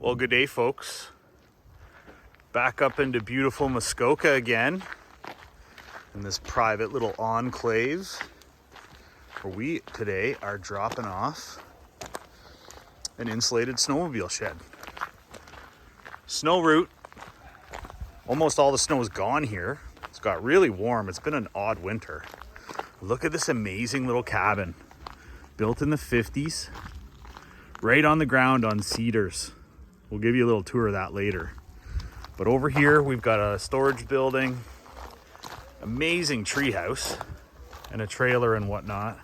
Well, good day, folks. Back up into beautiful Muskoka again in this private little enclave where we today are dropping off an insulated snowmobile shed. Snow route. Almost all the snow is gone here. It's got really warm. It's been an odd winter. Look at this amazing little cabin. Built in the 50s. Right on the ground on cedars. We'll give you a little tour of that later. But over here, we've got a storage building, amazing tree house, and a trailer and whatnot.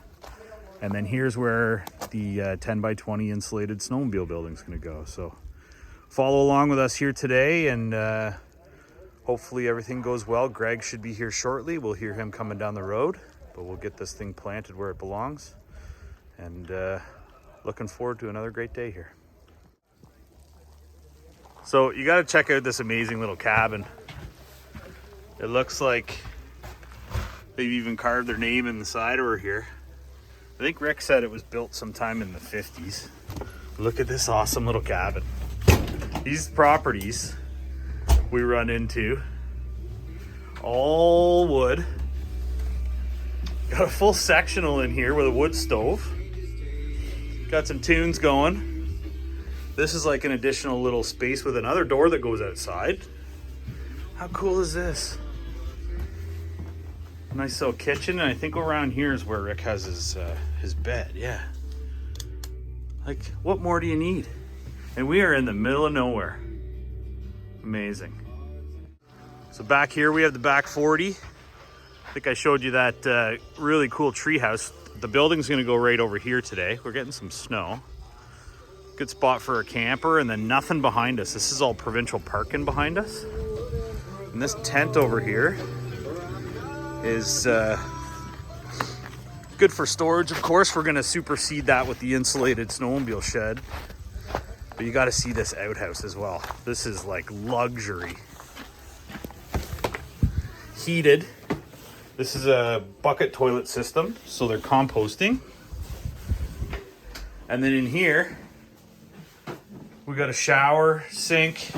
And then here's where the 10 by 20 insulated snowmobile building is going to go. So follow along with us here today, and hopefully everything goes well. Greg should be here shortly. We'll hear him coming down the road, but we'll get this thing planted where it belongs. And looking forward to another great day here. So you got to check out this amazing little cabin. It looks like they've even carved their name in the side over here. I think Rick said it was built sometime in the 50s. Look at this awesome little cabin. These properties we run into, all wood. Got a full sectional in here with a wood stove. Got some tunes going. This is like an additional little space with another door that goes outside. How cool is this? Nice little kitchen, and I think around here is where Rick has his bed. Yeah. Like, what more do you need? And we are in the middle of nowhere. Amazing. So back here we have the back 40. I think I showed you that really cool tree house. The building's gonna go right over here today. We're getting some snow. Good spot for a camper, and then nothing behind us. This is all provincial parking behind us. And this tent over here is good for storage. Of course, we're gonna supersede that with the insulated snowmobile shed. But you gotta see this outhouse as well. This is like luxury. Heated. This is a bucket toilet system, so they're composting. And then in here, we got a shower, sink,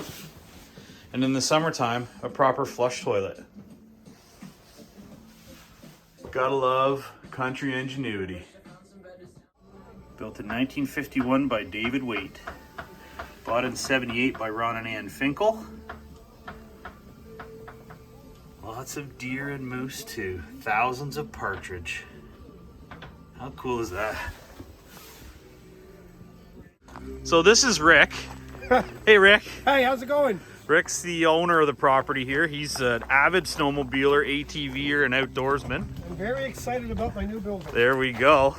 and in the summertime, a proper flush toilet. Gotta love country ingenuity. Built in 1951 by David Waite. Bought in 78 by Ron and Ann Finkel. Lots of deer and moose too. Thousands of partridge. How cool is that? So this is Rick. Hey Rick. Hey, how's it going? Rick's the owner of the property here. He's an avid snowmobiler, ATVer, and outdoorsman. I'm very excited about my new building. There we go.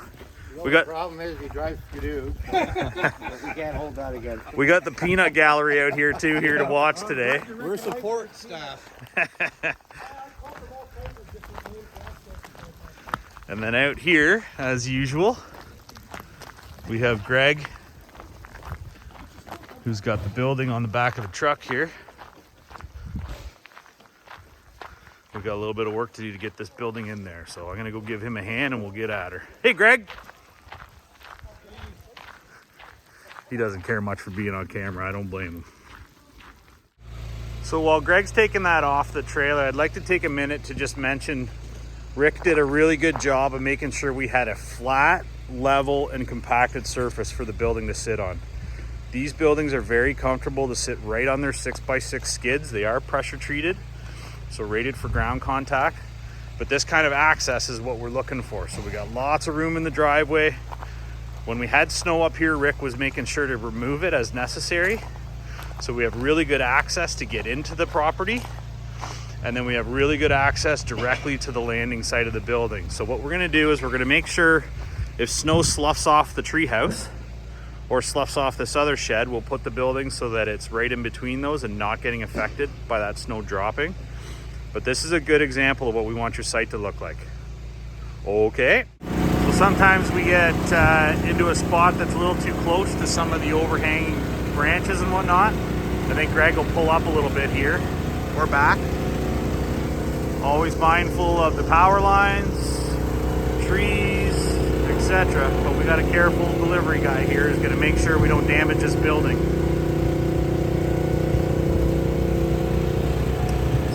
The problem is we drive Skidoo. We can't hold that again. We got the peanut gallery out here too, here to watch today. We're support staff. And then out here, as usual, we have Greg, who's got the building on the back of the truck here. We've got a little bit of work to do to get this building in there, so I'm gonna go give him a hand and we'll get at her. Hey Greg! He doesn't care much for being on camera, I don't blame him. So while Greg's taking that off the trailer, I'd like to take a minute to just mention Rick did a really good job of making sure we had a flat, level, and compacted surface for the building to sit on. These buildings are very comfortable to sit right on their 6x6 skids. They are pressure treated, so rated for ground contact. But this kind of access is what we're looking for. So we got lots of room in the driveway. When we had snow up here, Rick was making sure to remove it as necessary. So we have really good access to get into the property. And then we have really good access directly to the landing site of the building. So what we're gonna do is we're gonna make sure if snow sloughs off the treehouse or sloughs off this other shed, we'll put the building so that it's right in between those and not getting affected by that snow dropping. But this is a good example of what we want your site to look like. Okay. So sometimes we get into a spot that's a little too close to some of the overhanging branches and whatnot. I think Greg will pull up a little bit here. We're back. Always mindful of the power lines, trees, etc. But we got a careful delivery guy here who's going to make sure we don't damage this building.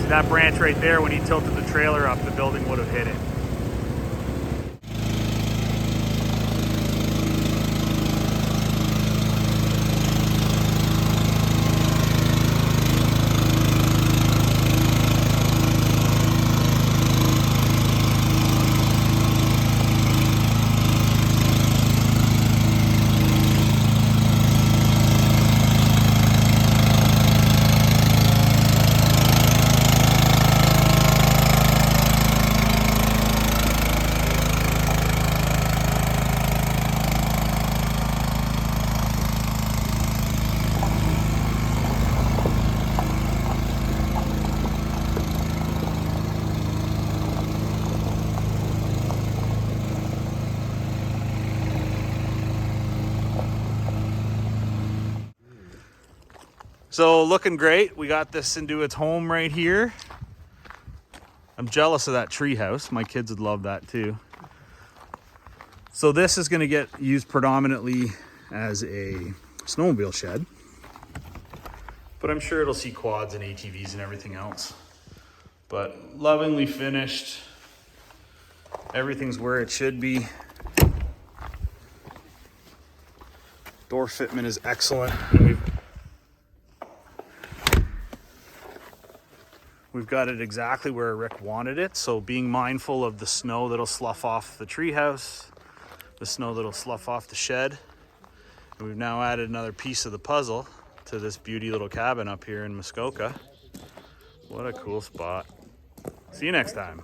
See that branch right there, when he tilted the trailer up, the building would have hit it. So looking great. We got this into its home right here. I'm jealous of that tree house. My kids would love that too. So this is going to get used predominantly as a snowmobile shed, but I'm sure it'll see quads and ATVs and everything else. But lovingly finished. Everything's where it should be. Door fitment is excellent. And we've got it exactly where Rick wanted it. So being mindful of the snow that'll slough off the treehouse, the snow that'll slough off the shed. And we've now added another piece of the puzzle to this beauty little cabin up here in Muskoka. What a cool spot. See you next time.